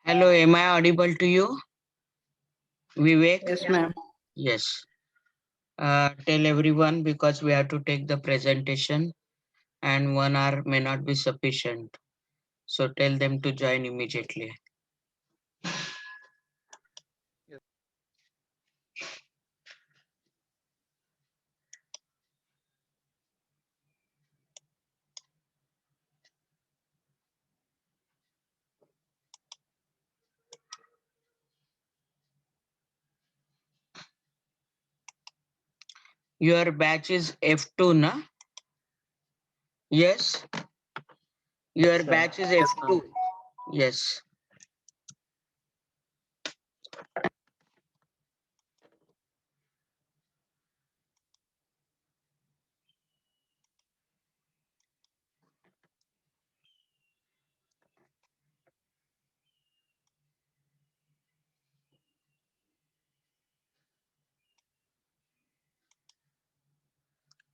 Hello, am I audible to you? Vivek? Yes, ma'am. Yes. Tell everyone because we have to take the presentation and 1 hour may not be sufficient. So tell them to join immediately. Your batch is F2, na? Yes. Your batch is F2. Yes.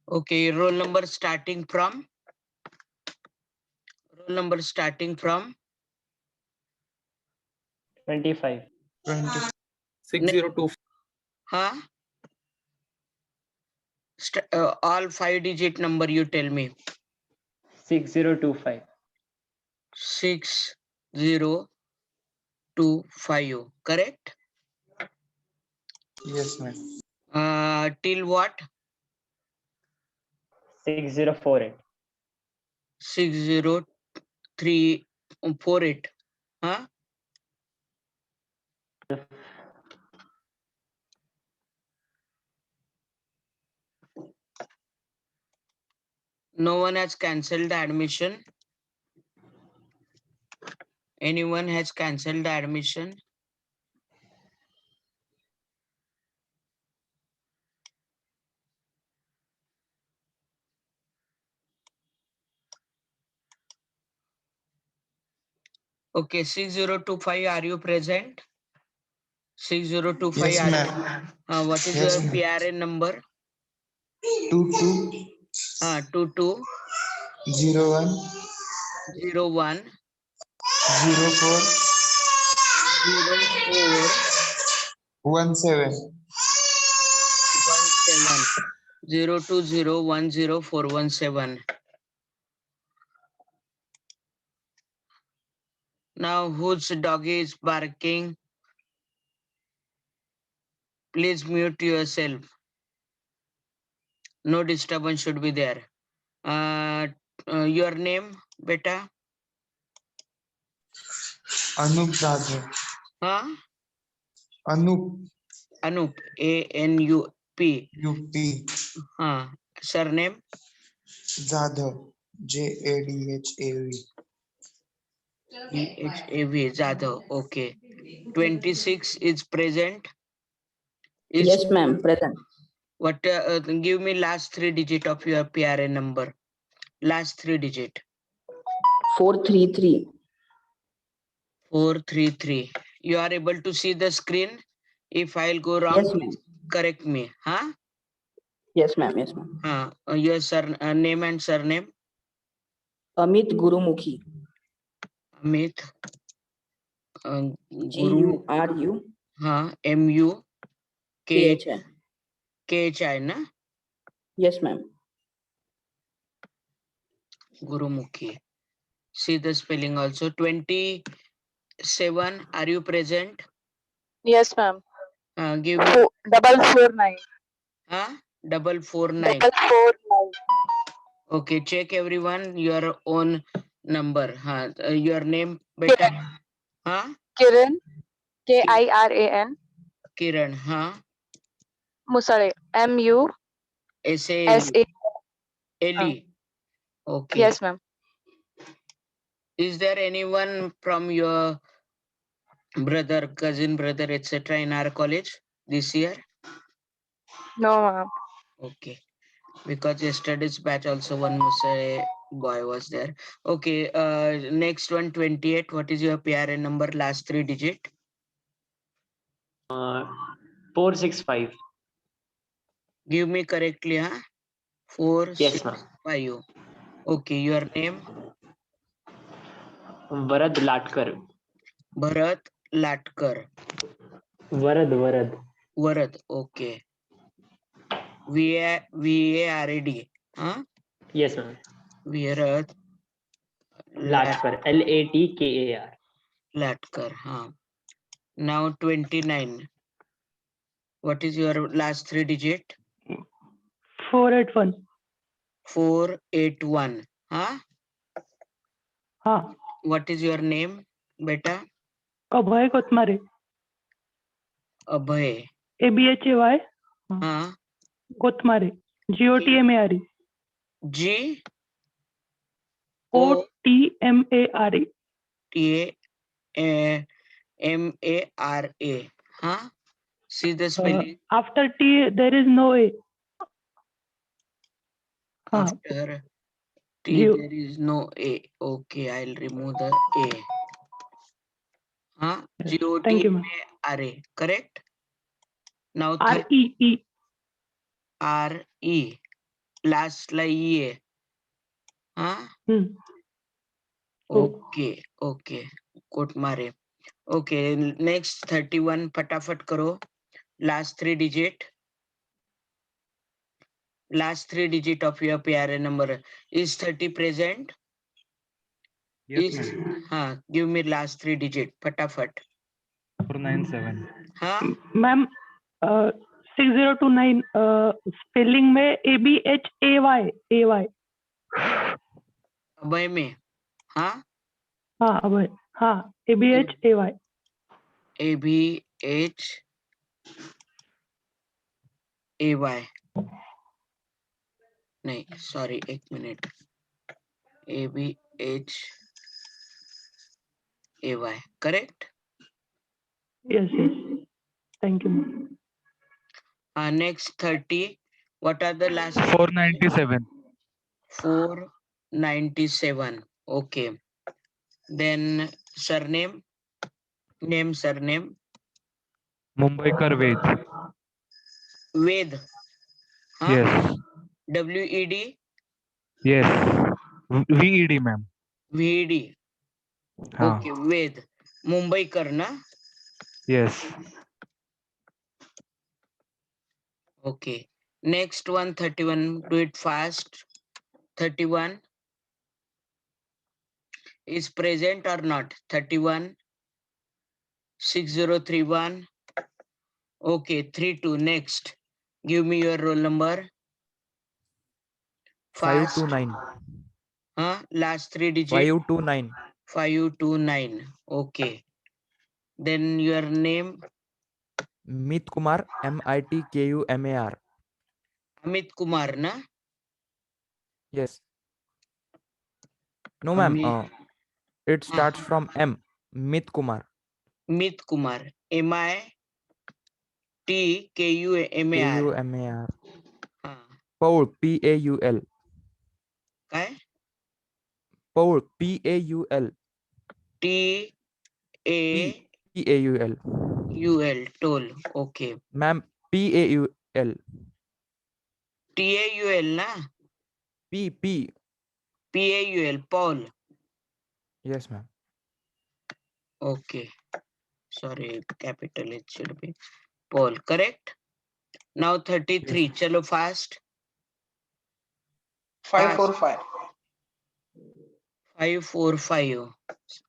Okay, roll number starting from? Roll number starting from? 25. 602. Huh? All 5-digit number you tell me. 6025. 6025, correct? Yes, ma'am. Till what? 6048. 60348. Huh? No one has cancelled the admission. Anyone has cancelled the admission? Okay, 6025, are you present? 6025, Yes, are ma'am. you? What is Yes, your ma'am. PRN number? 22 22 01 01 04 04 17. 17 020104117. Now, whose doggy is barking? Please mute yourself. No disturbance should be there. Your name, beta? Anup Jadhav. Huh? Anup Anup, ANUP. UP Huh. Surname? Jadhav JADHAV. DHAV, Jadhav. Okay. 26 is present. Is Yes, ma'am. Present. what? Give me last 3 digit of your PRN number. Last 3 digit. 433. 433. You are able to see the screen? If I'll go wrong, Yes, please ma'am. correct me. Huh? Yes, ma'am. Yes, ma'am. Your name and surname? Amit Gurumukhi. Amit. Guru. GURU. MUKHI, KHI. na? Yes, ma'am. Gurumukhi. See the spelling also. 27. Are you present? Yes, ma'am. Give me. 449. 449. 449. Okay, check everyone your own number. Your name, beta? Kiran. KIRAN. Kiran. Musale. MU. SALE. SA. Ellie. Okay. Yes, ma'am. Is there anyone from your brother, cousin, brother, etc. in our college this year? No, ma'am. Okay, because yesterday's batch also one Musare boy was there. Okay, next one, 28. What is your PRN number, last 3 digit? 465. Give me correctly, huh? 4, Yes, 6, ma'am. 5. Okay, your name? Varad Latkar. Bharat Latkar. Varad. Varad, okay. VARAD, huh? Yes, ma'am. Varad Latkar. Latkar. Latkar, huh? Now 29. What is your last 3 digit? 481. 481, huh? हाँ What is your name, beta? Abhay कोतमारे Abhay, ABHAY huh? कोतमारे GOTMARE G O OTMARE. T A M A R A, huh? See the spelling. After T there is no A. हाँ After T Geo. there is no A. Okay, I'll remove the A. Huh? Yes. Thank you, ma'am. GOTMARE, correct? Now REE. RE, last like E. Huh? Oh. Okay. Kotmare. Okay, next 31, फटाफट करो. Last 3 digit. Last 3 digit of your PRN number. Is 30 present? Yes, Is, ma'am. give me last 3 digit. फटाफट. 497. हाँ? Ma'am 6029 spelling में ABHAY. अभय में. हाँ? हाँ अभय. हाँ ABHAY. ABHAY. नहीं, sorry, 1 minute. ABHAY, correct? Yes. Thank you, ma'am. Next 30. What are the last? 497. 497. Okay. Then surname. Surname. Mumbaikar Ved. Ved. Huh? Yes. WED. Yes. VED, ma'am. VED. हाँ. Okay. Ved. Mumbaikar na? Yes. Okay. Next one, 31. Do it fast. 31. Is present or not? 31. 6031. Okay. 32. Next. Give me your roll number. Fast. 529. Last 3 digits. 529. 529. Okay. Then your name? Mit Kumar, MITKUMAR. Amit Kumar, na? Yes. No, ma'am. It Amit. starts from M. Mit Kumar. Mit Kumar. MITKUMAR. KUMAR. Paul. PAUL. काय? Paul. PAUL. TAUL. PAUL. Toll. Okay. Ma'am, PAUL. TAUL, na? PAUL. Paul. Yes, ma'am. Okay. Sorry, capital it should be. Paul, correct? Now 33. Yes. Chalo fast. 545. 545.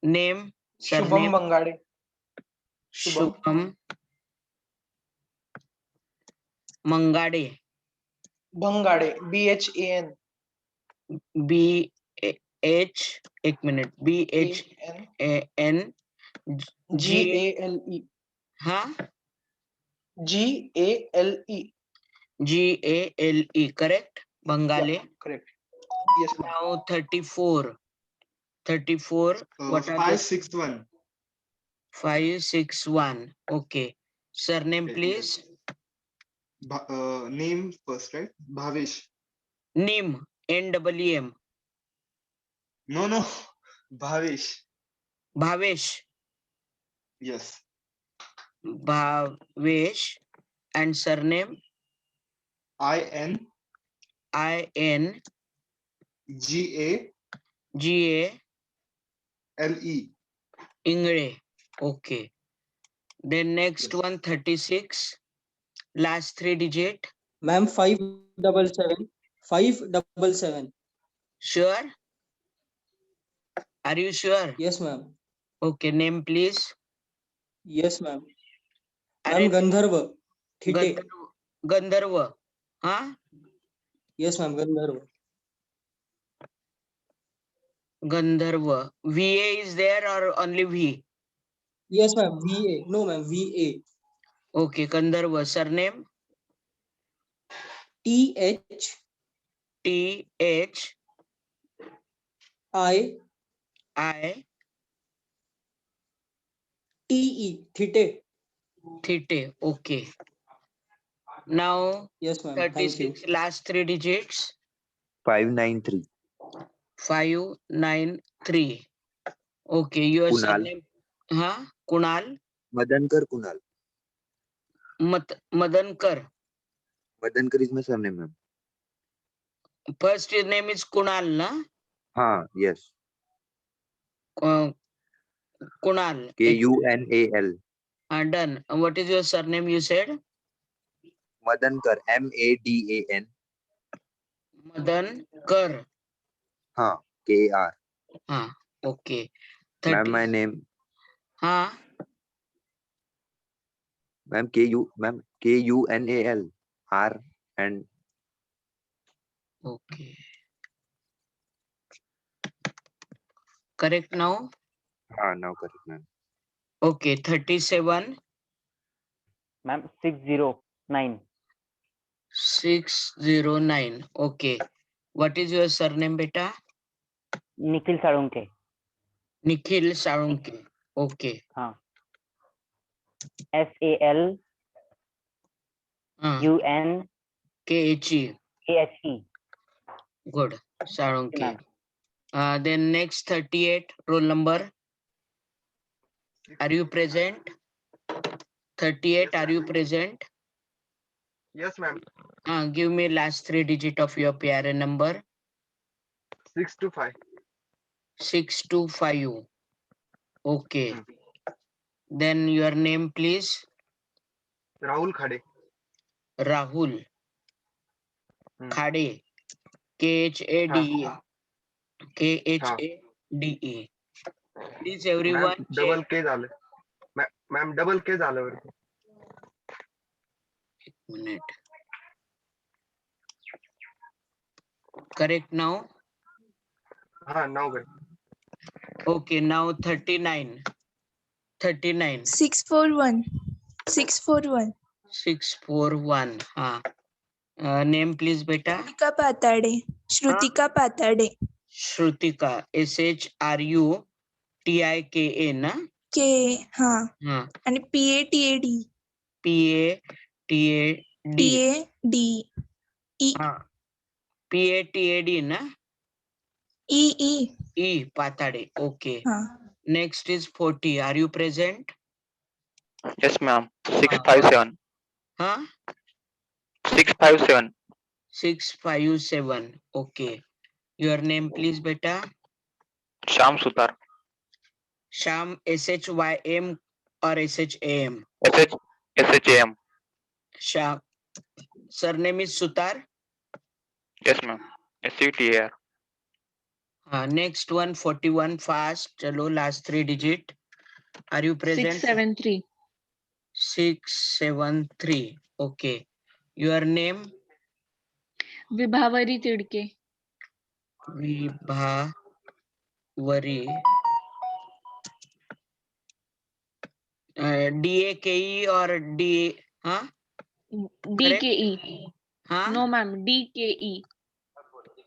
Name, Shubham surname? Bangade. Shubham Mangade. Bangade. BHAN. BH, 1 minute. BHAN. GALE. Huh? GALE. GALE, correct? Bangale. Yeah, correct. Yes, ma'am. Now 34. 34. What are the 561. 561? Okay. Surname, Okay. please. Name first, right? Bhavesh. Nim. N-E-M. No. Bhavesh. Bhavesh. Yes. Bhavesh. And surname? INGALE. I-N-G-A. Ingre. Okay. Then next Yes. one, 36. Last 3 digit. Ma'am, 577. 577. Sure? Are you sure? Yes, ma'am. Okay. Name, please. Yes, ma'am. Arey, Ma'am, Gandharva. Thite. Gandharva. Huh? Yes, ma'am. Gandharva. Gandharva. VA is there or only V? Yes, ma'am. VA. No, ma'am. VA. Okay. Gandharva. Surname? TH T-H-I. I TE. Thite. Thite. Okay. Now Yes, ma'am. Thank you. 36. Last 3 digits. 593. 593. Okay. Your Kunal. surname? Huh? Kunal? Madankar Kunal. Madankar. Madankar is my surname, ma'am. First his name is Kunal, na? Yes. Kunal. Kunal. Done. What is your surname you said? Madankar. Madan. Madankar. Kar. Okay. Ma'am, 30. my name. Huh? Ma'am, Kunal. R and Okay. Correct now? now correct, ma'am. Okay. 37. Ma'am, 609. 609. Okay. What is your surname, beta? Nikhil Salunke. Nikhil Salunke. Okay. SALUNKHE. KHE. Good. Salunke. Then next 38. Roll number. Are you present? 38. Are you present? Yes, ma'am. Give me last 3 digit of your PRN number. 625. 625. Okay. Then your name, please. Rahul Khade. Rahul Khade. Khade. Khade. Please everyone. Double के झालं. Ma'am double के झालं वरती. Minute. Correct now? Now good. Okay, now 39. 39. 641. 641. 641. Name please, beta. Shrutika Patade. Shrutika Patade. Shrutika. SHRUTIKA na? K. And PATAD. PATAD. TAD. E. PATAD na? E. E. Patade. Okay. Next is 40. Are you present? Yes, ma'am. 657. 657. 657. Okay. Your name please, beta. Sham Sutar. Sham. SHYM or SHAM? SHAM. Sham. Surname is Sutar. Yes, ma'am. SUTAR. Next one, 41. Fast. Chalo, last 3 digit. Are you present? 673. 673. Okay. Your name? Vibhavari Tidke. Vibhavari. DAKE or D? DKE. Huh? No, ma'am. DKE.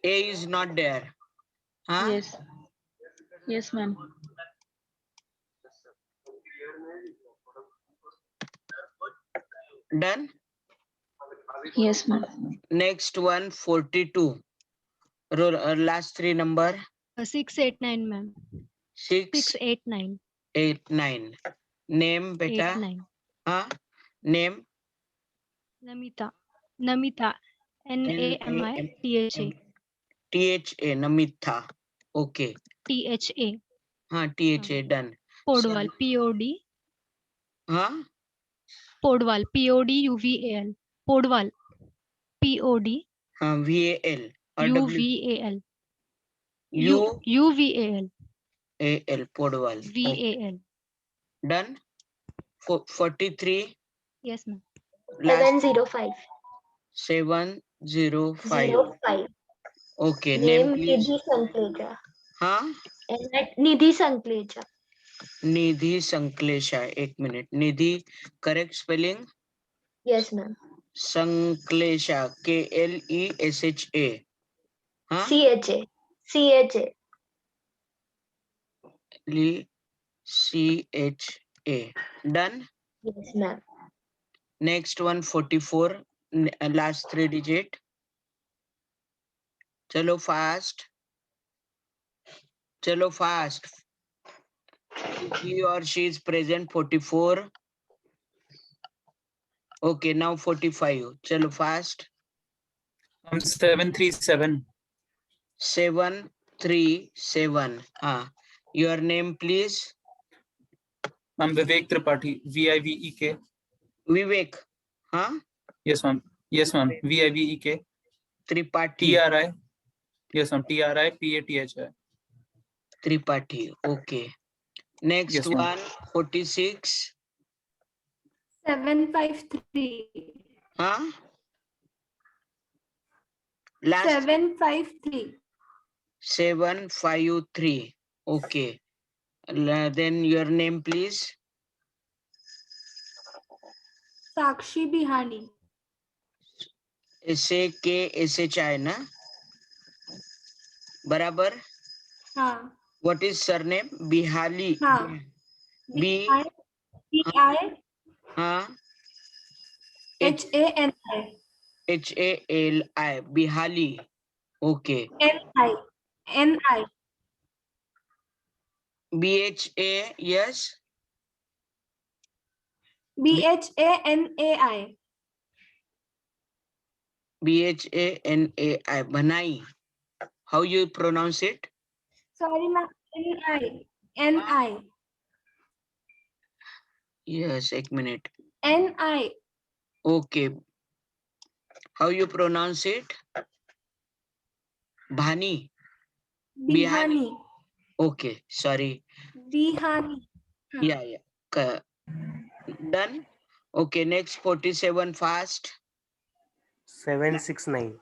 A is not there. Yes. Yes, ma'am. Done. Yes, ma'am. Next one, 42. Roll last three number. 689, ma'am. 6, 689. 8, 9. Name beta. 89. Huh? Name. Namita. Namita. Namitha. THA. Namitha. Okay. THA. THA. Done. Podwal. POD. Huh? Podwal. PODUVAL. Podwal. POD. VAL. Or UVAL. U UVAL. AL. Podwal. VAL. Done. 43. Yes, ma'am. 705. 705. 05. Okay. Name please. Nidhi Sankleja. Huh? Nidhi Sankleja. Nidhi Sanklesha. 1 minute. Nidhi, correct spelling? Yes, ma'am. Sanklesha. KLESHA. Huh? CHA. CHA. CHA. Done. Yes, ma'am. Next one, 44. Last three digit. Chalo fast. Chalo fast. He or she is present. 44. Okay, now 45. Chalo fast. 737. 737. Your name, please. Ma'am, Vivek Tripathi. VIVEK. Vivek. Huh? Yes, ma'am. Yes, ma'am. VIVEK. Tripathi. TRI. Yes, ma'am. TRIPATHI. Tripathi. Okay. Next Yes, one, ma'am. 46. 753. Huh? Last 753. 753. Okay. Then your name, please. Sakshi Bihani. SAKSHI, na? Barabar. हाँ. What is surname? Bihali. हाँ. B. BI. Huh? HANI. HALI. Bihali. Okay. NI. BHA. Yes. BHANAI. BHANAI. Banai. How you pronounce it? Sorry, ma'am. NI. Yes, 1 minute. NI. Okay. How you pronounce it? Bhani. Bihani. Okay, sorry. Bihani. Yeah. Done. Okay, next 47 fast. 769.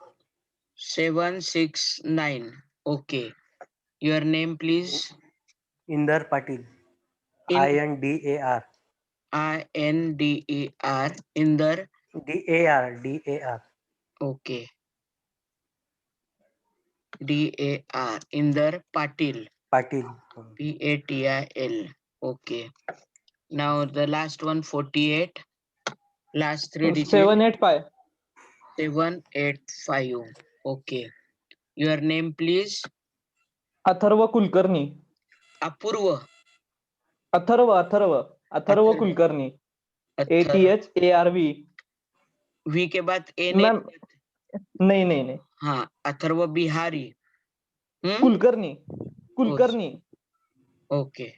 769. Okay. Your name, please. Inder Patil. INDAR. INDER. Inder. DAR. Okay. DAR. Inder Patil. Patil. PATIL. Okay. Now the last one, 48. Last three digits. 785. 785. Okay. Your name, please. Atharva Kulkarni. Apurva. Atharva Kulkarni. ATHARV. V के बाद A ma'am नहीं. हाँ, Atharva Bihari. Kulkarni. Okay.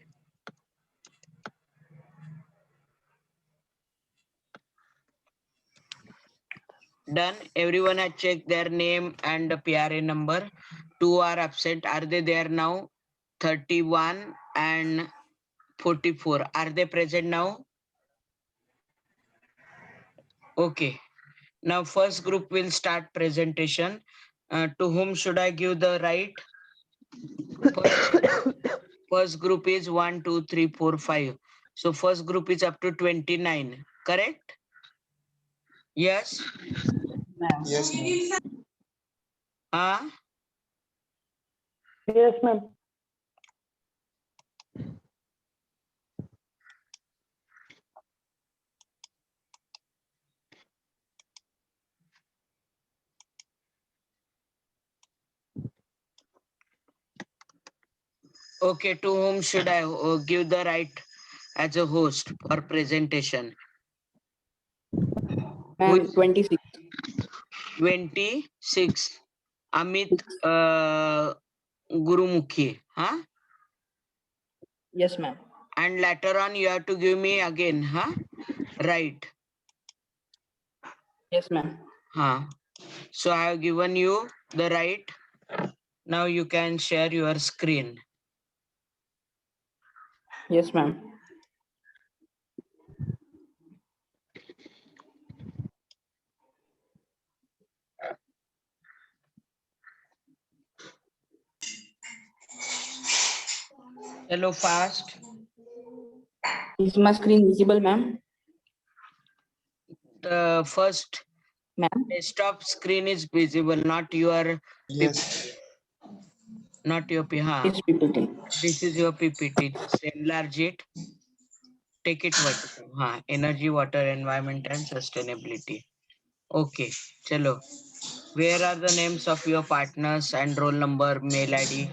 Done. Everyone has checked their name and the PRA number. 2 are absent. Are they there now? 31 and 44. Are they present now? Okay. Now first group will start presentation. To whom should I give the right? First group is 1, 2, 3, 4, 5. So first group is up to 29. Correct? Yes? Yes, ma'am. Huh? Yes, ma'am. Okay, to whom should I give the right as a host for presentation? Ma'am, 26. 26. Amit Gurumukhi. Huh? Yes, ma'am. And later on you have to give me again, huh? Right. Yes, ma'am. Huh. So I have given you the right. Now you can share your screen. Yes, ma'am. Hello, fast. Is my screen visible, ma'am? The first Ma'am? desktop screen is visible, not your Yes. not your PPT. It's PPT. This is your PPT. Just enlarge it. Take it vertical. Energy, water, environment, and sustainability. Okay. Chalo. Where are the names of your partners and roll number, mail ID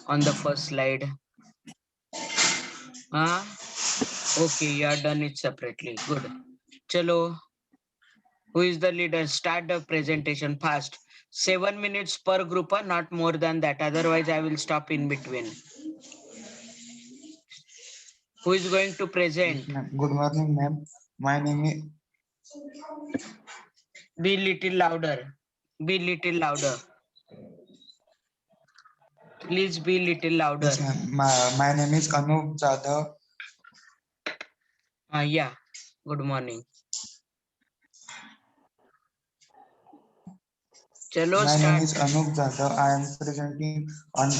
on the first slide? Okay, you are done it separately. Good. Chalo. Who is the leader? Start the presentation fast. 7 minutes per group, not more than that. Otherwise, I will stop in between. Who is going to present? Good morning, ma'am. My name is. Be little louder. Be little louder. Please be little louder. Yes, ma'am. My name is Anup Jadhav. Yeah. Good morning. Chalo, My start. name is Anup Jadhav. I am presenting on.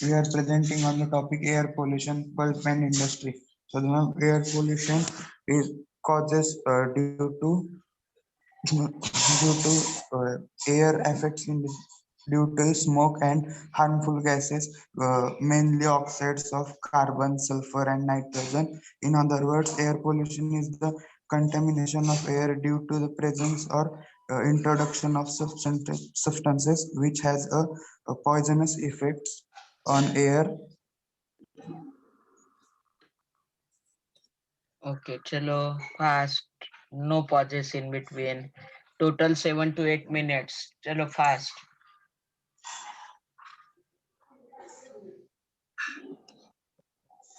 We are presenting on the topic air pollution, pulp and industry. So the air pollution is causes air effects due to smoke and harmful gases, mainly oxides of carbon, sulfur, and nitrogen. In other words, air pollution is the contamination of air due to the presence or introduction of substances which has a poisonous effects on air. Okay, chalo, fast. No pauses in between. Total 7 to 8 minutes. Chalo, fast.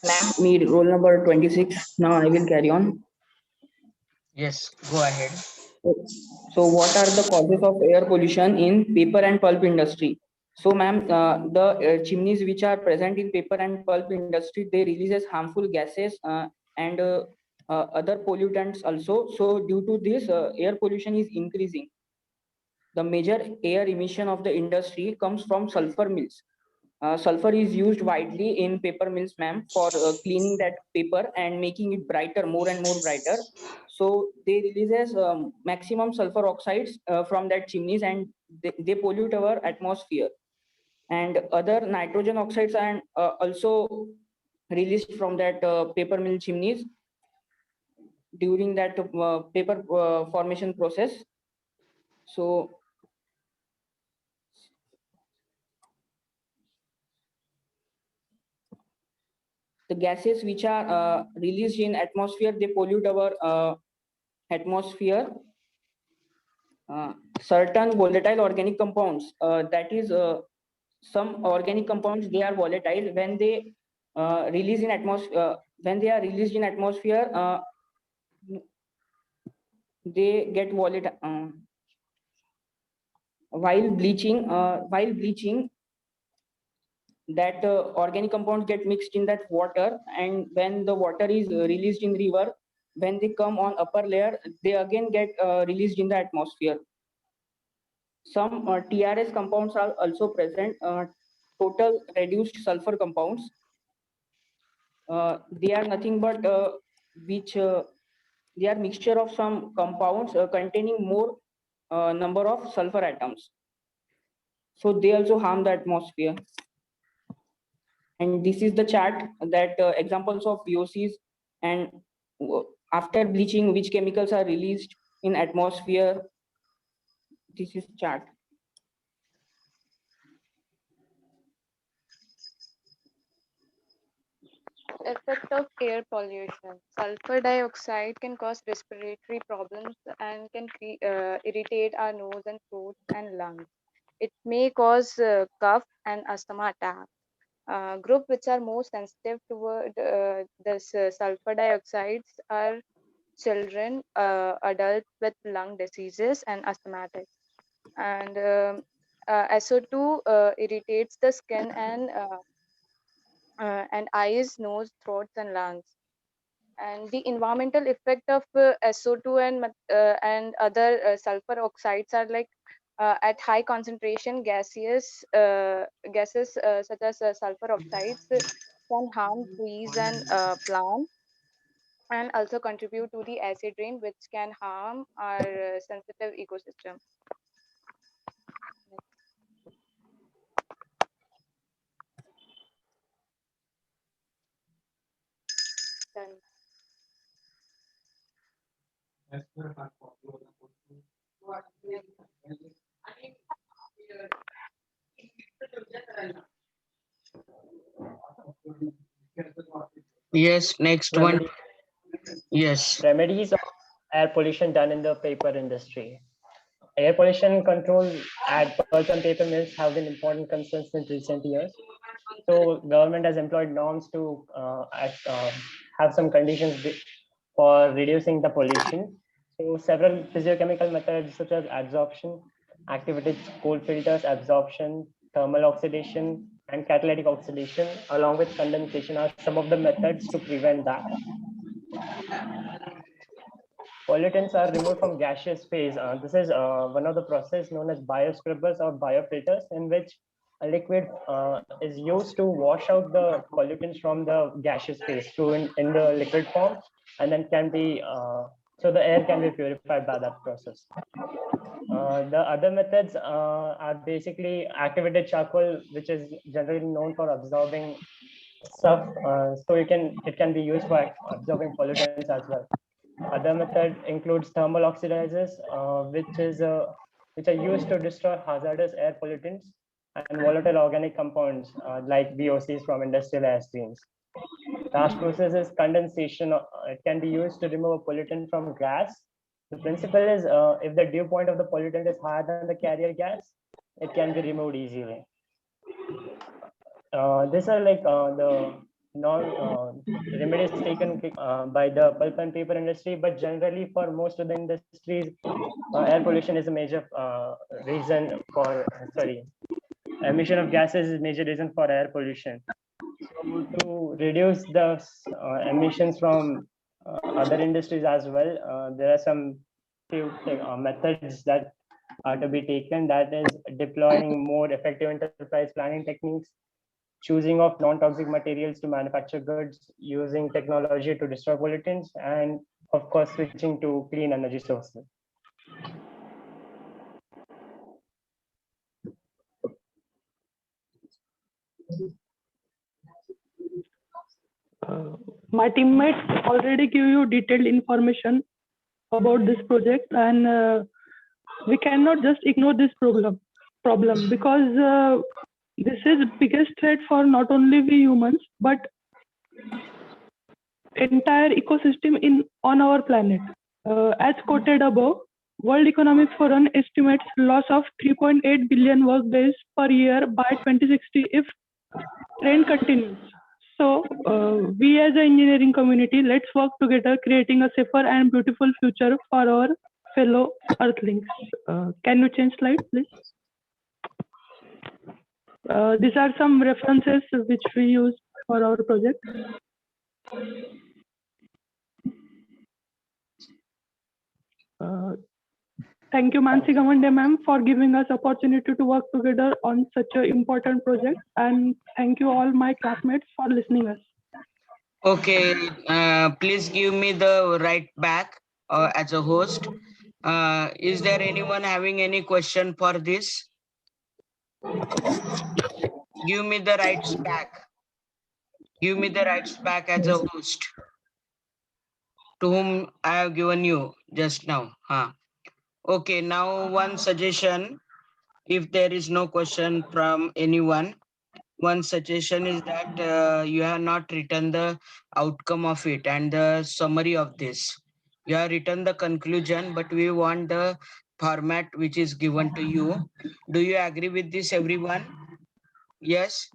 Ma'am, me roll number 26. Now I will carry on. Yes, go ahead. So what are the causes of air pollution in paper and pulp industry? So ma'am, the chimneys which are present in paper and pulp industry, they releases harmful gases and other pollutants also. So due to this, air pollution is increasing. The major air emission of the industry comes from sulfur mills. Sulfur is used widely in paper mills, ma'am, for cleaning that paper and making it brighter, more and more brighter. So they releases maximum sulfur oxides from that chimneys, and they pollute our atmosphere. And other nitrogen oxides are also released from that paper mill chimneys during that paper formation process. So the gases which are released in atmosphere, they pollute our atmosphere. Certain volatile organic compounds, that is some organic compounds, they are volatile when they release in atmosphere. When they are released in atmosphere, they get volatile. While bleaching, that organic compounds get mixed in that water, and when the water is released in river, when they come on upper layer, they again get released in the atmosphere. Some TRS compounds are also present, total reduced sulfur compounds. They are nothing but they are mixture of some compounds containing more number of sulfur atoms. So they also harm the atmosphere. And this is the chart that examples of VOCs and after bleaching, which chemicals are released in atmosphere. This is chart. effect of air pollution. Sulfur dioxide can cause respiratory problems and can irritate our nose and throat and lungs. It may cause cough and asthma attack. Group which are most sensitive toward this sulfur dioxides are children, adults with lung diseases, and asthmatics. And SO2 irritates the skin and eyes, nose, throats, and lungs. And the environmental effect of SO2 and other sulfur oxides are like at high concentration gases such as sulfur oxides can harm trees and plants and also contribute to the acid rain which can harm our sensitive ecosystem. Done. Yes, next one. Remedy- Yes. Remedies of air pollution done in the paper industry. Air pollution control at pulp and paper mills have been important concerns in recent years. So government has employed norms to have some conditions for reducing the pollution. So several physiochemical methods such as adsorption, activated cold filters, absorption, thermal oxidation, and catalytic oxidation, along with condensation, are some of the methods to prevent that. Pollutants are removed from gaseous phase. This is one of the process known as bioscrubbers or biofilters, in which a liquid is used to wash out the pollutants from the gaseous phase in the liquid form, and then can be so the air can be purified by that process. The other methods are basically activated charcoal, which is generally known for absorbing stuff. So it can be used for absorbing pollutants as well. Other method includes thermal oxidizers, which are used to destroy hazardous air pollutants and volatile organic compounds like VOCs from industrial air streams. Last process is condensation. It can be used to remove a pollutant from gas. The principle is if the dew point of the pollutant is higher than the carrier gas, it can be removed easily. These are like the remedies taken by the pulp and paper industry, but generally for most of the industries, air pollution is a major reason for, emission of gases is a major reason for air pollution. So to reduce the emissions from other industries as well, there are some few methods that are to be taken, that is deploying more effective enterprise planning techniques, choosing of non-toxic materials to manufacture goods, using technology to destroy pollutants, and of course, switching to clean energy sources. My teammates already give you detailed information about this project, and we cannot just ignore this problem because this is the biggest threat for not only we humans but entire ecosystem on our planet. As quoted above, World Economic Forum estimates loss of 3.8 billion work days per year by 2060 if trend continues. So we as an engineering community, let's work together creating a safer and beautiful future for our fellow earthlings. Can you change slide, please? These are some references which we use for our project. Thank you, Mansi Gamande ma'am, for giving us opportunity to work together on such an important project, and thank you all my classmates for listening us. Okay, please give me the right back as a host. Is there anyone having any question for this? Give me the rights back. Give me the rights back as a host, to whom I have given you just now. Okay, now one suggestion. If there is no question from anyone, one suggestion is that you have not written the outcome of it and the summary of this. You have written the conclusion, but we want the format which is given to you. Do you agree with this, everyone? Yes.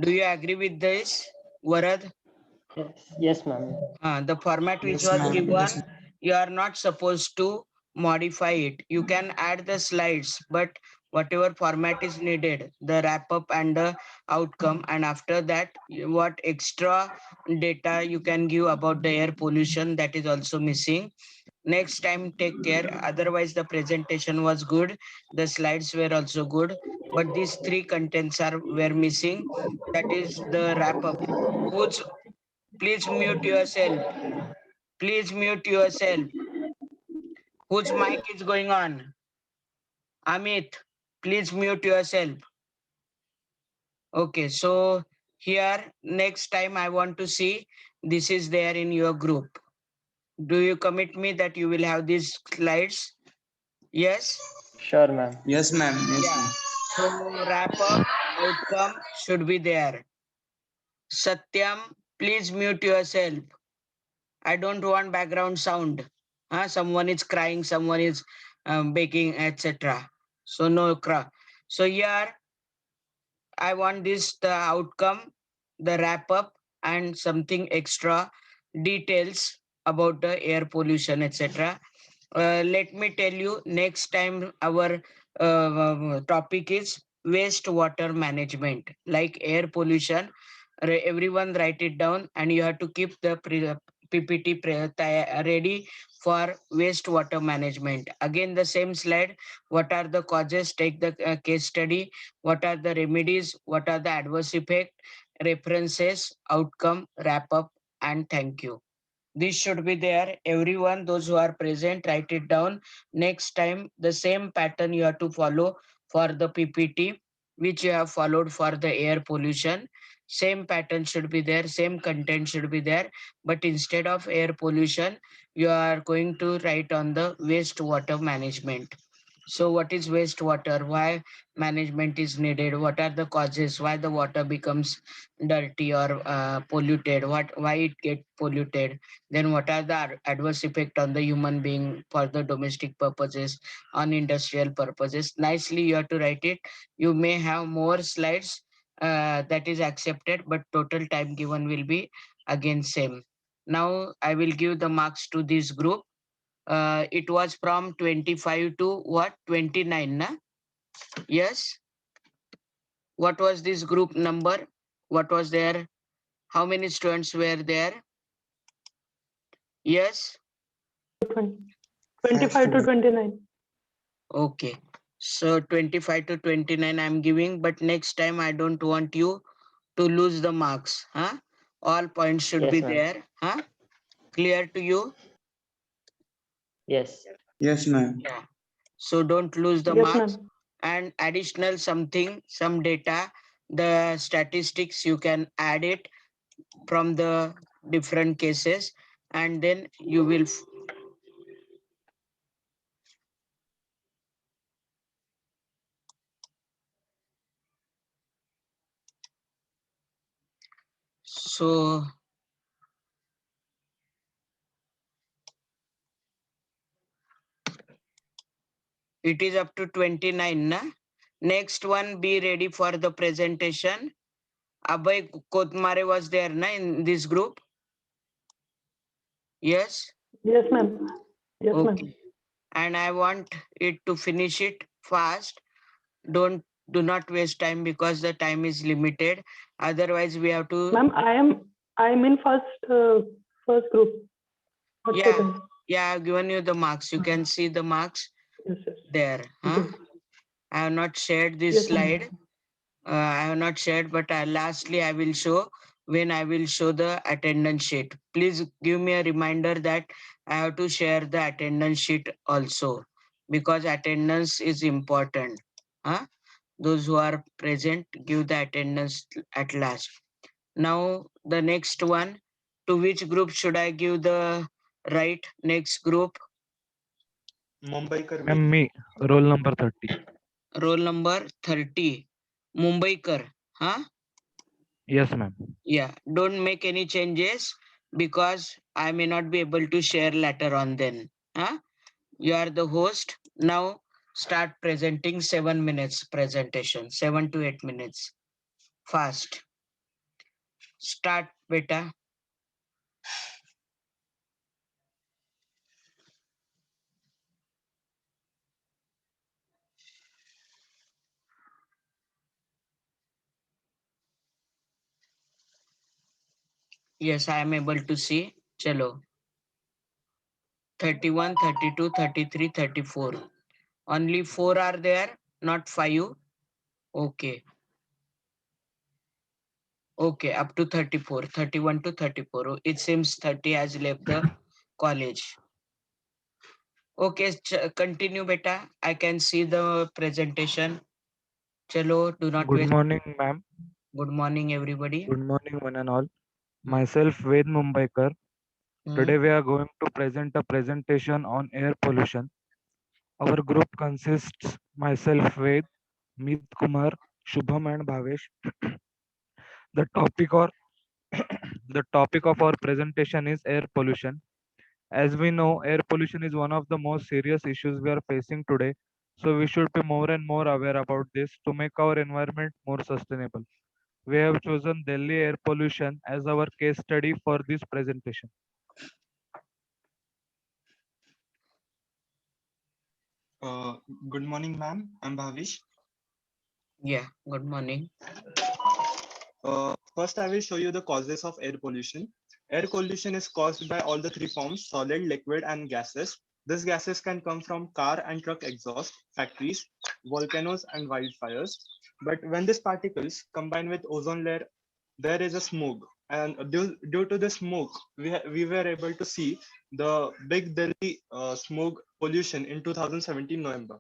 Do you agree with this, Varad? Yes, ma'am. The format which Yes, was ma'am. given, Yes, you are not supposed to modify it. You can add the slides, but whatever format is needed, the wrap up and the outcome, and after that, what extra data you can give about the air pollution, that is also missing. Next time, take care. Otherwise, the presentation was good. The slides were also good, but these three contents were missing. That is the wrap up. Who's Please mute yourself. Please mute yourself. Whose mic is going on? Amit, please mute yourself. Okay, so here next time I want to see this is there in your group. Do you commit me that you will have these slides? Yes? Sure, ma'am. yes, ma'am. Yes, Yeah. ma'am. So wrap up, outcome should be there. Satyam, please mute yourself. I don't want background sound. Someone is crying, someone is baking, etc. So no cry. So here I want this the outcome, the wrap up, and something extra details about the air pollution, etc. Let me tell you, next time our topic is wastewater management, like air pollution. Everyone write it down, and you have to keep the PPT ready for wastewater management. Again, the same slide. What are the causes? Take the case study. What are the remedies? What are the adverse effect? References, outcome, wrap up, and thank you. This should be there. Everyone, those who are present, write it down. Next time, the same pattern you have to follow for the PPT, which you have followed for the air pollution. Same pattern should be there, same content should be there. But instead of air pollution, you are going to write on the wastewater management. So what is wastewater? Why management is needed? What are the causes? Why the water becomes dirty or polluted? Why it get polluted? Then what are the adverse effect on the human being for the domestic purposes, on industrial purposes? Nicely you have to write it. You may have more slides, that is accepted, but total time given will be again same. Now I will give the marks to this group. It was from 25 to what? 29, na? Yes. What was this group number? What was there? How many students were there? Yes. 25 to 29. Okay. So 25 to 29 I'm giving, but next time I don't want you to lose the marks. All points should Yes, be ma'am. there. Clear to you? Yes. Yes, ma'am. Yeah. So don't lose the Yes, marks. ma'am. And additional something, some data, the statistics, you can add it from the different cases, and then you will so it is up to 29, na? Next one, be ready for the presentation. Abhay Kotmare was there, na, in this group? Yes? Yes, ma'am. Yes, ma'am. Okay. And I want it to finish it fast. Do not waste time because the time is limited. Otherwise, we have to. Ma'am, I am in first group. Not Yeah, second. yeah, I've given you the marks. You can see the marks Yes, yes. there. Good. I have not shared this Yes, ma'am. slide. I have not shared, but lastly, I will show when I will show the attendance sheet. Please give me a reminder that I have to share the attendance sheet also, because attendance is important. Those who are present, give the attendance at last. Now, the next one, to which group should I give the right next group? Mumbai Ma'am, me, roll number 30. Roll number 30. Mumbaikar, huh? Yes, ma'am. Yeah, don't make any changes because I may not be able to share later on then. Huh? You are the host. Now start presenting 7 minutes presentation, 7 to 8 minutes. Fast. Start, beta. Yes, I am able to see. Chalo. 31, 32, 33, 34. Only 4 are there, not 5. Okay. Okay, up to 34, 31 to 34. It seems 30 has left the college. Okay, continue, beta. I can see the presentation. Chalo, do not Good waste. morning, ma'am. Good morning, everybody. Good morning, one and all. Myself, Ved Mumbaikar. Today we are going to present a presentation on air pollution. Our group consists myself, Ved, Meet Kumar, Shubham, and Bhavesh. The topic or the topic of our presentation is air pollution. As we know, air pollution is one of the most serious issues we are facing today. So we should be more and more aware about this to make our environment more sustainable. We have chosen Delhi air pollution as our case study for this presentation. Good morning, ma'am. I'm Bhavish. Yeah, good morning. First, I will show you the causes of air pollution. Air pollution is caused by all the three forms, solid, liquid, and gases. These gases can come from car and truck exhaust, factories, volcanoes, and wildfires. But when these particles combine with ozone layer, there is a smoke. And due to the smoke, we were able to see the big Delhi smoke pollution in 2017 November.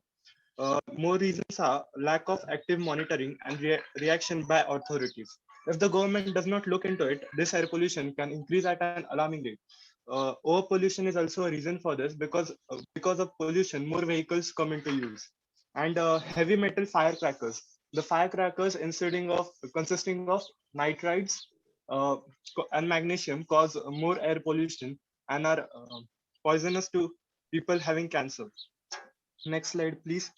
More reasons are lack of active monitoring and reaction by authorities. If the government does not look into it, this air pollution can increase at an alarming rate. Over pollution is also a reason for this because of pollution, more vehicles come into use, and heavy metal firecrackers. The firecrackers, consisting of nitrides and magnesium, cause more air pollution and are poisonous to people having cancer. Next slide, please.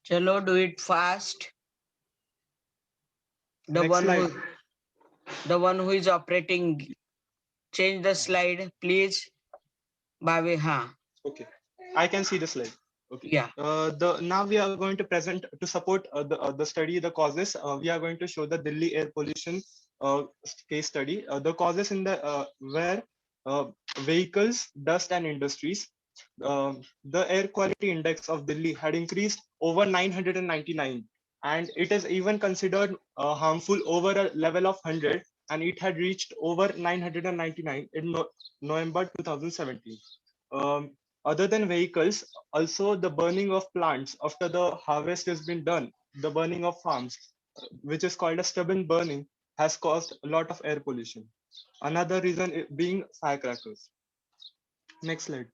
Chalo, do it fast. The one who is operating, change the slide, please. Bhave, ha. Okay, I can see the slide. Okay. Yeah. Now we are going to present to support the study, the causes. We are going to show the Delhi air pollution case study. The causes in the were vehicles, dust, and industries. The air quality index of Delhi had increased over 999, and it is even considered harmful over a level of 100, and it had reached over 999 in November 2017. Other than vehicles, also the burning of plants after the harvest has been done, the burning of farms, which is called a stubborn burning, has caused a lot of air pollution. Another reason being firecrackers. Next slide.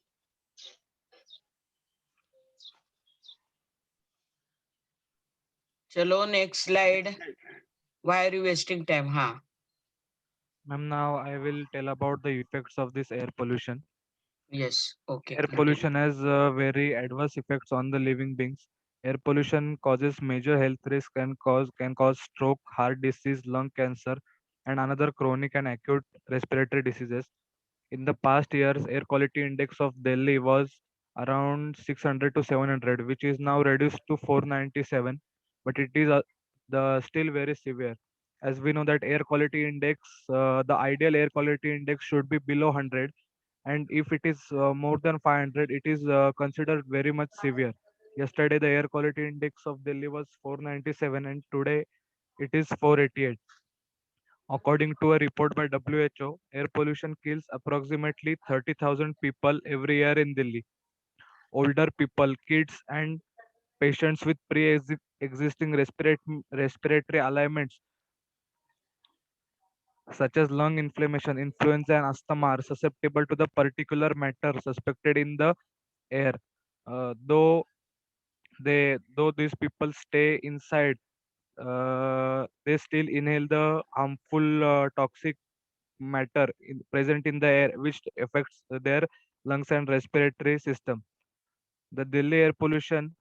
Chalo, next slide. Why are you wasting time, huh? Ma'am, now I will tell about the effects of this air pollution. Yes, okay. Air pollution has very adverse effects on the living beings. Air pollution causes major health risk and can cause stroke, heart disease, lung cancer, and another chronic and acute respiratory diseases. In the past years, air quality index of Delhi was around 600 to 700, which is now reduced to 497, but it is the still very severe. As we know that air quality index, the ideal air quality index should be below 100, and if it is more than 500, it is considered very much severe. Yesterday, the air quality index of Delhi was 497, and today it is 488. According to a report by WHO, air pollution kills approximately 30,000 people every year in Delhi. Older people, kids, and patients with pre-existing respiratory ailments such as lung inflammation, influenza, and asthma are susceptible to the particular matter suspected in the air. Though though these people stay inside, they still inhale the harmful toxic matter present in the air, which affects their lungs and respiratory system. The Delhi air pollution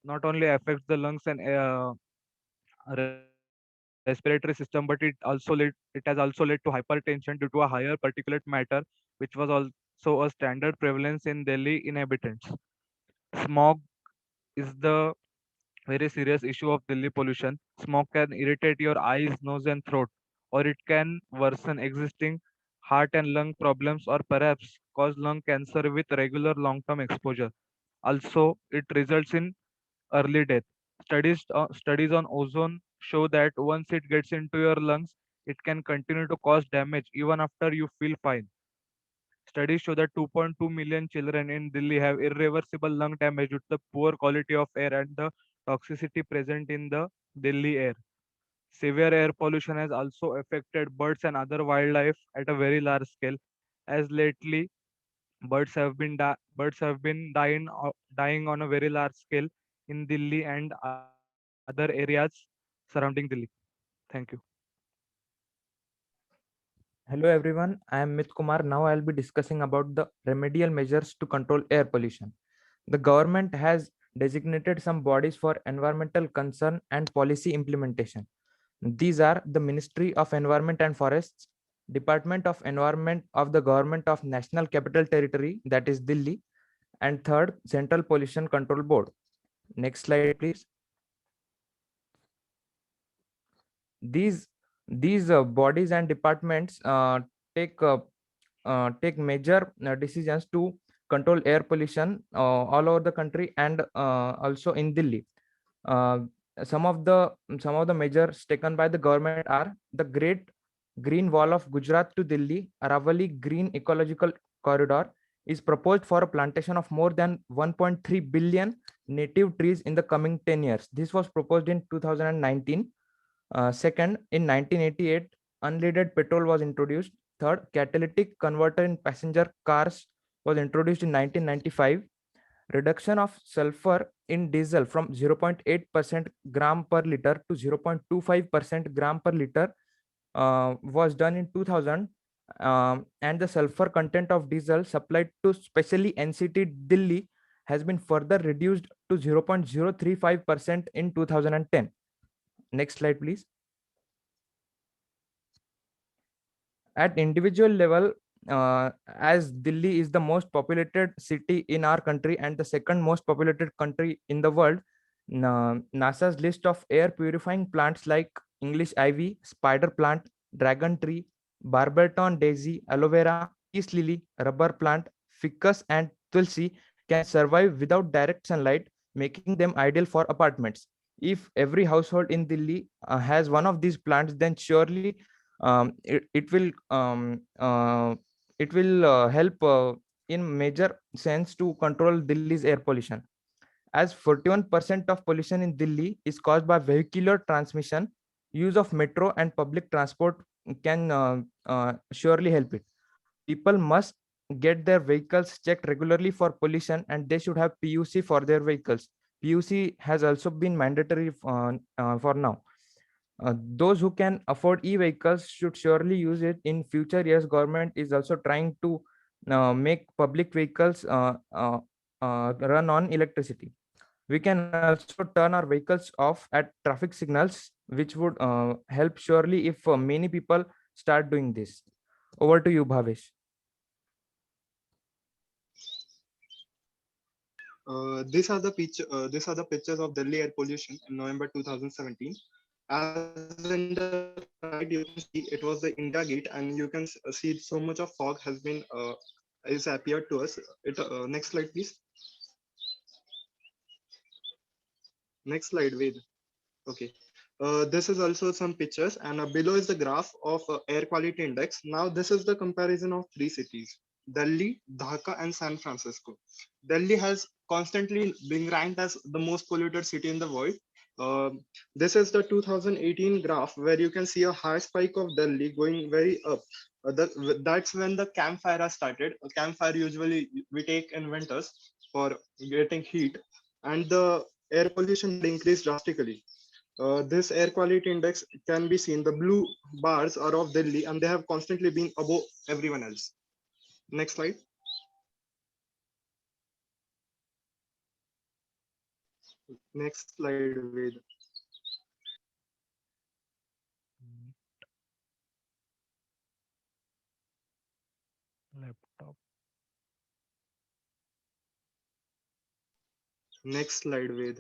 not only affects the lungs and respiratory system, but it has also led to hypertension due to a higher particulate matter, which was also a standard prevalence in Delhi inhabitants. Smog is the very serious issue of Delhi pollution. Smog can irritate your eyes, nose, and throat, or it can worsen existing heart and lung problems, or perhaps cause lung cancer with regular long term exposure. Also, it results in early death. Studies on ozone show that once it gets into your lungs, it can continue to cause damage even after you feel fine. Studies show that 2.2 million children in Delhi have irreversible lung damage due to the poor quality of air and the toxicity present in the Delhi air. Severe air pollution has also affected birds and other wildlife at a very large scale, as lately birds have been dying on a very large scale in Delhi and other areas surrounding Delhi. Thank you. Hello everyone, I am Mit Kumar. Now I'll be discussing about the remedial measures to control air pollution. The government has designated some bodies for environmental concern and policy implementation. These are the Ministry of Environment and Forests, Department of Environment of the Government of National Capital Territory, that is Delhi, and third, Central Pollution Control Board. Next slide, please. These bodies and departments take major decisions to control air pollution all over the country and also in Delhi. Some of the measures taken by the government are the Great Green Wall of Gujarat to Delhi, Aravali Green Ecological Corridor is proposed for a plantation of more than 1.3 billion native trees in the coming 10 years. This was proposed in 2019. Second, in 1988, unleaded petrol was introduced. Third, catalytic converter in passenger cars was introduced in 1995. Reduction of sulfur in diesel from 0.8% gram per liter to 0.25% gram per liter was done in 2000. And the sulfur content of diesel supplied to specially NCT Delhi has been further reduced to 0.035% in 2010. Next slide, please. At individual level, as Delhi is the most populated city in our country and the second most populated country in the world, NASA's list of air purifying plants like English ivy, spider plant, dragon tree, Barberton daisy, aloe vera, peace lily, rubber plant, ficus, and tulsi can survive without direct sunlight, making them ideal for apartments. If every household in Delhi has one of these plants, then surely it will help in major sense to control Delhi's air pollution. As 41% of pollution in Delhi is caused by vehicular transmission, use of metro and public transport can surely help it. People must get their vehicles checked regularly for pollution, and they should have PUC for their vehicles. PUC has also been mandatory for now. Those who can afford e-vehicles should surely use it. In future years, government is also trying to make public vehicles run on electricity. We can also turn our vehicles off at traffic signals, which would help surely if many people start doing this. Over to you, Bhavesh. These are the pictures of Delhi air pollution in November 2017. As in the right, you can see it was the India Gate, and you can see so much of fog has been is appeared to us. Next slide, please. Next slide, Ved. Okay. This is also some pictures, and below is the graph of air quality index. Now this is the comparison of three cities: Delhi, Dhaka, and San Francisco. Delhi has constantly been ranked as the most polluted city in the world. This is the 2018 graph where you can see a high spike of Delhi going very up. That's when the campfire started. A campfire usually we take in winters for getting heat, and the air pollution had increased drastically. This air quality index can be seen. The blue bars are of Delhi and they have constantly been above everyone else. Next slide. Next slide, Ved. Laptop. Next slide, Ved.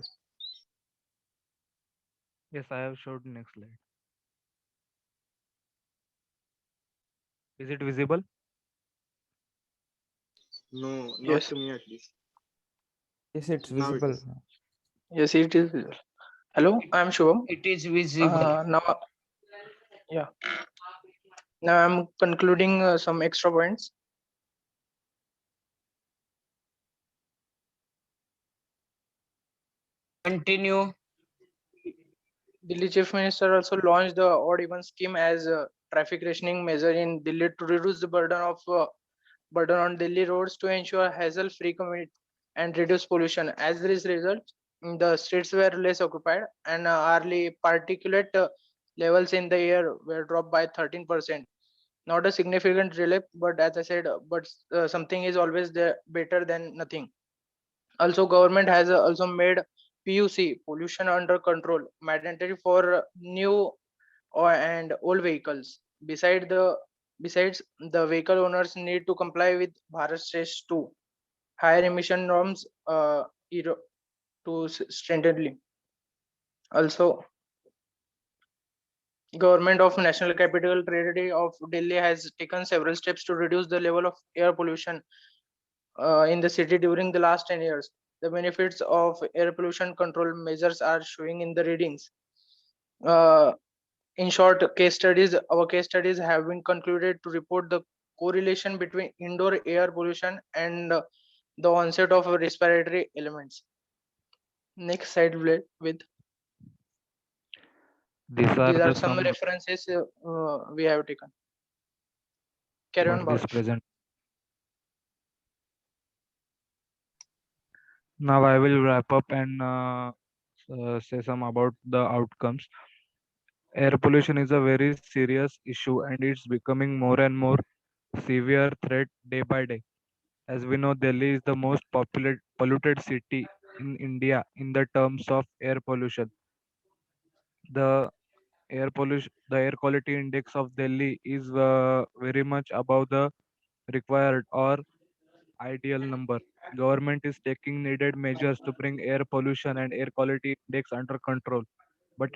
Yes, I have showed next slide. Is it visible? No, not Yes. to me at least. Yes, it's Now it visible. is. Yes, it is visible. Hello, I'm Shubham. It is visible. Now, yeah. Now I'm concluding some extra points. Continue. Delhi Chief Minister also launched the odd even scheme as a traffic rationing measure in Delhi to reduce the burden on Delhi roads to ensure hassle-free commute and reduce pollution. As this result, the streets were less occupied and early particulate levels in the air were dropped by 13%. Not a significant relief, but as I said, something is always there better than nothing. Also, government has also made PUC, pollution under control, mandatory for new and old vehicles. Besides, the vehicle owners need to comply with Bharat Stage 2, higher emission norms to stringently. Also, government of National Capital Territory of Delhi has taken several steps to reduce the level of air pollution in the city during the last 10 years. The benefits of air pollution control measures are showing in the readings. In short, our case studies have been concluded to report the correlation between indoor air pollution and the onset of respiratory elements. Next slide with. These These are are the some some references we have taken. Carry on, for this Bhavesh. present. Now I will wrap up and say some about the outcomes. Air pollution is a very serious issue and it's becoming more and more severe threat day by day. As we know, Delhi is the most polluted city in India in the terms of air pollution. The the air quality index of Delhi is very much above the required or ideal number. Government is taking needed measures to bring air pollution and air quality index under control. But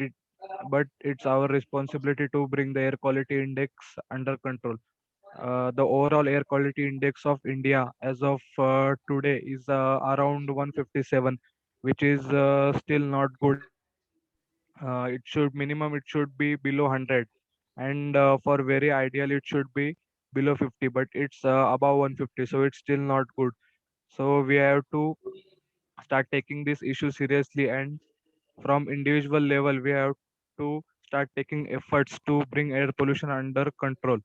it's our responsibility to bring the air quality index under control. The overall air quality index of India as of today is around 157, which is still not good. It should be below 100, and for very ideal it should be below 50, but it's above 150, so it's still not good. So we have to start taking this issue seriously, and from individual level we have to start taking efforts to bring air pollution under control.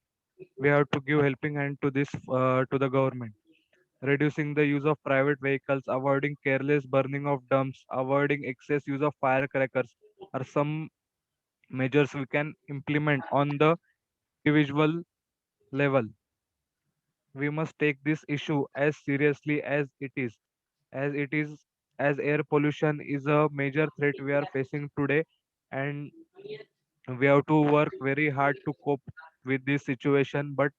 We have to give helping hand to this to the government. Reducing the use of private vehicles, avoiding careless burning of dumps, avoiding excess use of firecrackers are some measures we can implement on the individual level. We must take this issue as seriously as it is, as air pollution is a major threat we are facing today, and we have to work very hard to cope with this situation. But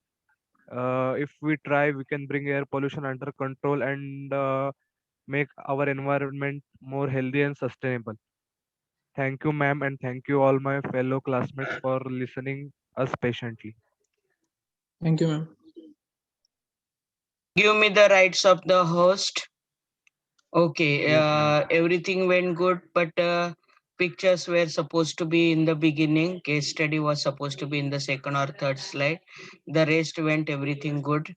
if we try, we can bring air pollution under control and make our environment more healthy and sustainable. Thank you, ma'am, and thank you all my fellow classmates for listening us patiently. Thank you, ma'am. Give me the rights of the host. Okay, Yes, ma'am. everything went good, but pictures were supposed to be in the beginning. Case study was supposed to be in the second or third slide. The rest went everything good.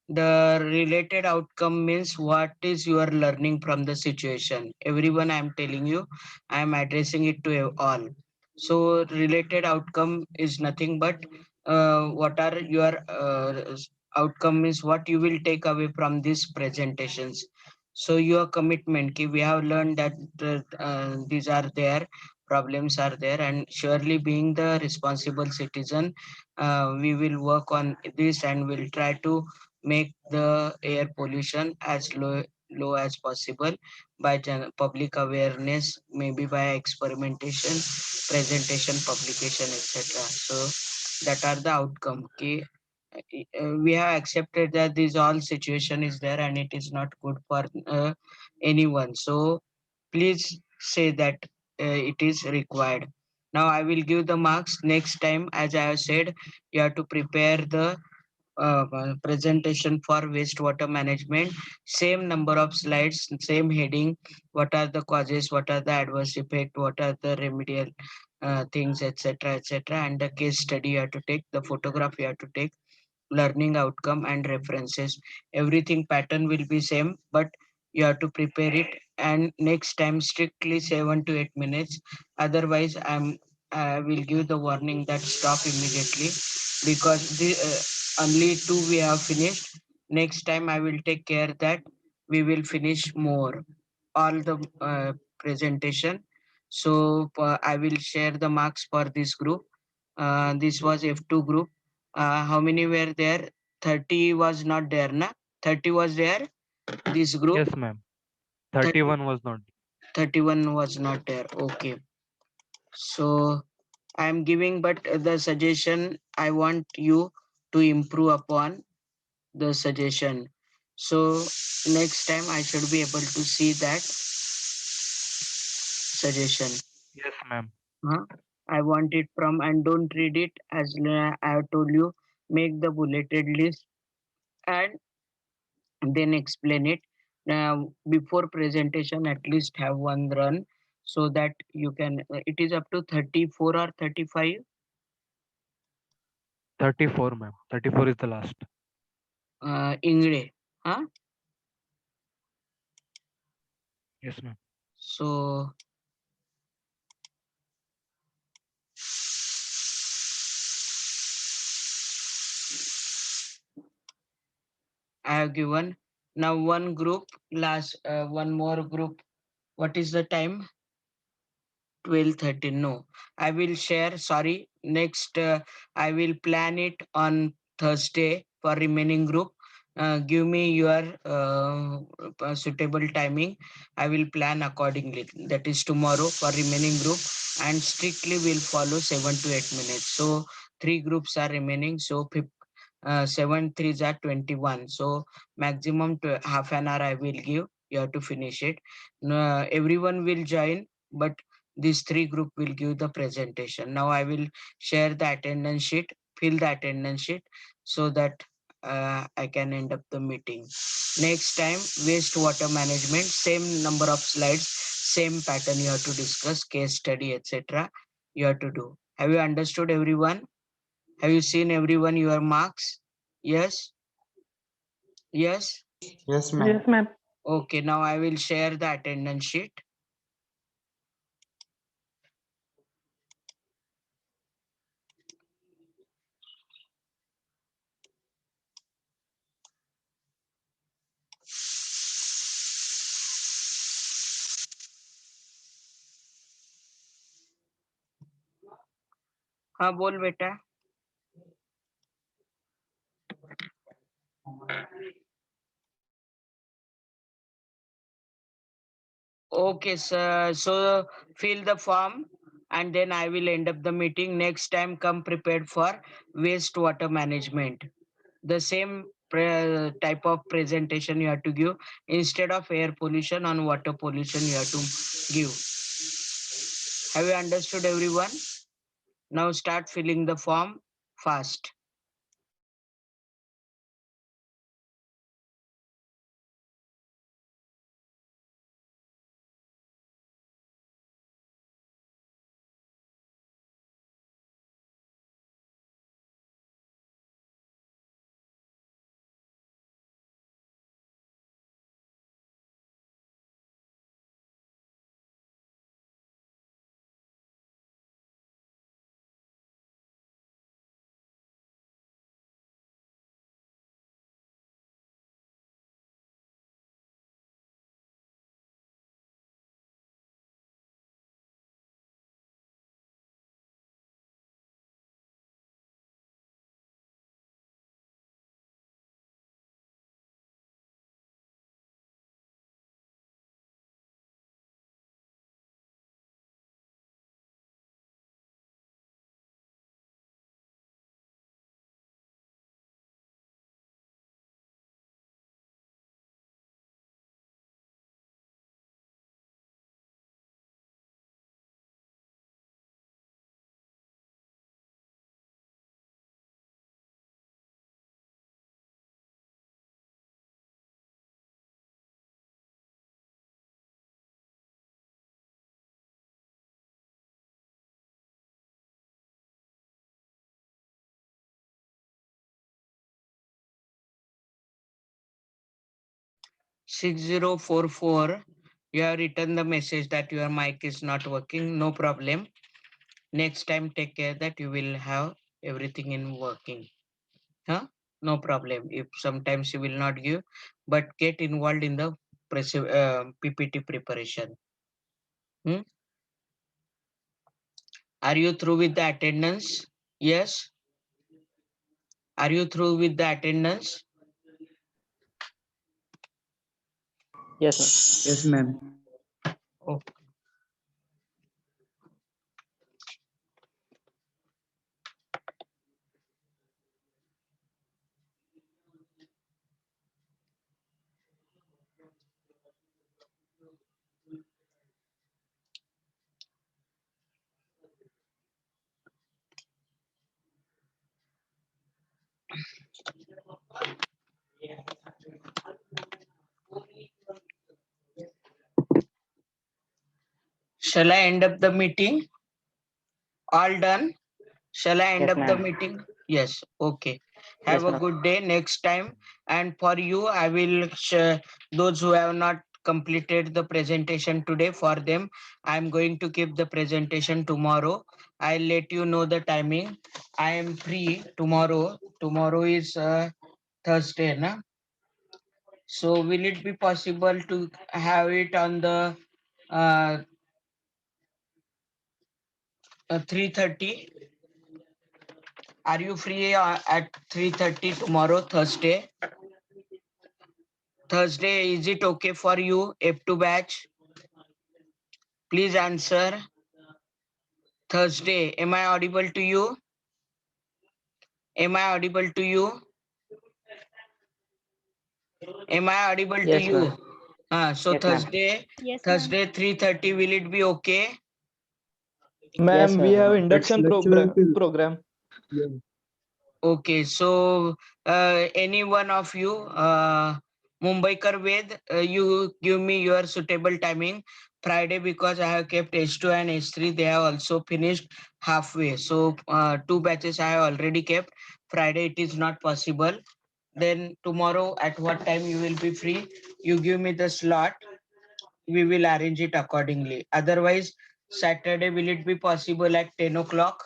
The related outcome means what is you are learning from the situation. Everyone, I'm telling you, I'm addressing it to all. So related outcome is nothing but what are your outcome is what you will take away from these presentations. So your commitment, ki we have learned that these are there, problems are there, and surely being the responsible citizen, we will work on this and we'll try to make the air pollution as low as possible by public awareness, maybe by experimentation, presentation, publication, etc. So that are the outcome. Ki we have accepted that this all situation is there and it is not good for anyone. So please say that it is required. Now I will give the marks. Next time, as I have said, you have to prepare the presentation for wastewater management. Same number of slides, same heading. What are the causes? What are the adverse effect? What are the remedial things, etc., etc. And the case study you have to take. The photograph you have to take, learning outcome and references. Everything pattern will be same, but you have to prepare it, and next time strictly 7 to 8 minutes. Otherwise I will give the warning that stop immediately, because the only two we have finished. Next time I will take care that we will finish more all the presentation. So I will share the marks for this group. This was F2 group. How many were there? 30 was not there, na? 30 was there, this group? Yes, ma'am. 31 was not. 31 was not there. Okay. So I am giving, but the suggestion I want you to improve upon the suggestion. So next time I should be able to see that suggestion. Yes, ma'am. I want it from, and don't read it as I have told you. Make the bulleted list and then explain it. Now, before presentation, at least have one run so that you can. It is up to 34 or 35. 34, ma'am. 34 is the last. Ingre, huh? Yes, ma'am. So I have given. Now one group, last one more group. What is the time? 12:30. No, I will share. Sorry, next I will plan it on Thursday for remaining group. Give me your suitable timing. I will plan accordingly. That is tomorrow for remaining group, and strictly will follow 7 to 8 minutes. So 3 groups are remaining. So 7 threes are 21. So maximum to half an hour I will give. You have to finish it. Everyone will join, but these 3 group will give the presentation. Now I will share the attendance sheet, fill the attendance sheet so that I can end up the meeting. Next time, wastewater management, same number of slides, same pattern you have to discuss, case study, etc. You have to do. Have you understood, everyone? Have you seen, everyone, your marks? Yes? Yes? Yes, ma'am. Yes, ma'am. Okay, now I will share the attendance sheet. हाँ बोल बेटा. Okay, sir. So fill the form and then I will end up the meeting. Next time, come prepared for wastewater management. The same type of presentation you have to give. Instead of air pollution, on water pollution you have to give. Have you understood, everyone? Now start filling the form fast. 6044. You have written the message that your mic is not working. No problem. Next time, take care that you will have everything in working. Huh? No problem. If sometimes you will not give, but get involved in the PPT preparation. Are you through with the attendance? Yes. Are you through with the attendance? Yes, ma'am. Yes, ma'am. Oh. Shall I end up the meeting? All done? Shall I end Yes, up the ma'am. meeting? Yes. Okay. Have Yes, a ma'am. good day next time. And for you, I will share those who have not completed the presentation today. For them, I'm going to keep the presentation tomorrow. I'll let you know the timing. I am free tomorrow. Tomorrow is Thursday, na? So will it be possible to have it on the 3:30? Are you free at 3:30 tomorrow, Thursday? Thursday, is it okay for you, F2 batch? Please answer. Thursday, am I audible to you? Am I audible to you? Am I audible to Yes, you? ma'am. So Yes, ma'am. Thursday, Yes, ma'am. Thursday 3:30, will it be okay? Yes, Ma'am, we have ma'am. induction program. Yeah. Okay, so any one of you, Mumbaikar Ved, you give me your suitable timing. Friday, because I have kept H2 and H3, they have also finished halfway. So 2 batches I have already kept. Friday it is not possible. Then tomorrow at what time you will be free? You give me the slot. We will arrange it accordingly. Otherwise, Saturday, will it be possible at 10 o'clock?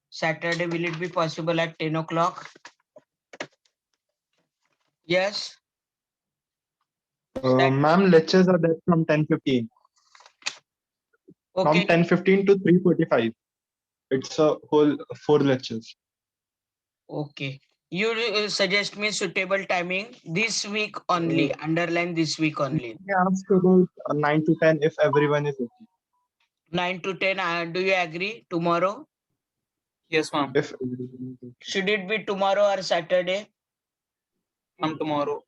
Saturday, will it be possible at 10 o'clock? Yes. Ma'am, lectures are there from 10:15. From Okay. 10:15 to 3:45. It's a whole 4 lectures. Okay. You suggest me suitable timing this week only. Underline this week only. We asked about 9 to 10 if everyone is okay. 9 to 10. Do you agree tomorrow? Yes, ma'am. If everyone is okay. Should it be tomorrow or Saturday? Tomorrow.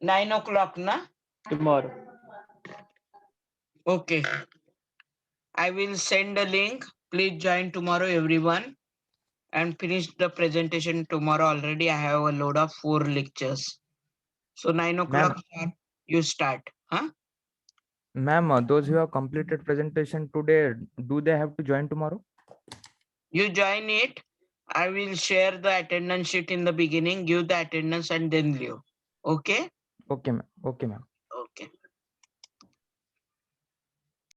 9 o'clock, na? Tomorrow. Okay. I will send a link. Please join tomorrow, everyone, and finish the presentation tomorrow. Already I have a load of 4 lectures. So 9 o'clock you start. Huh? Ma'am, those who have completed presentation today, do they have to join tomorrow? You join it. I will share the attendance sheet in the beginning, give the attendance and then leave. Okay? Okay, ma'am. Okay, ma'am.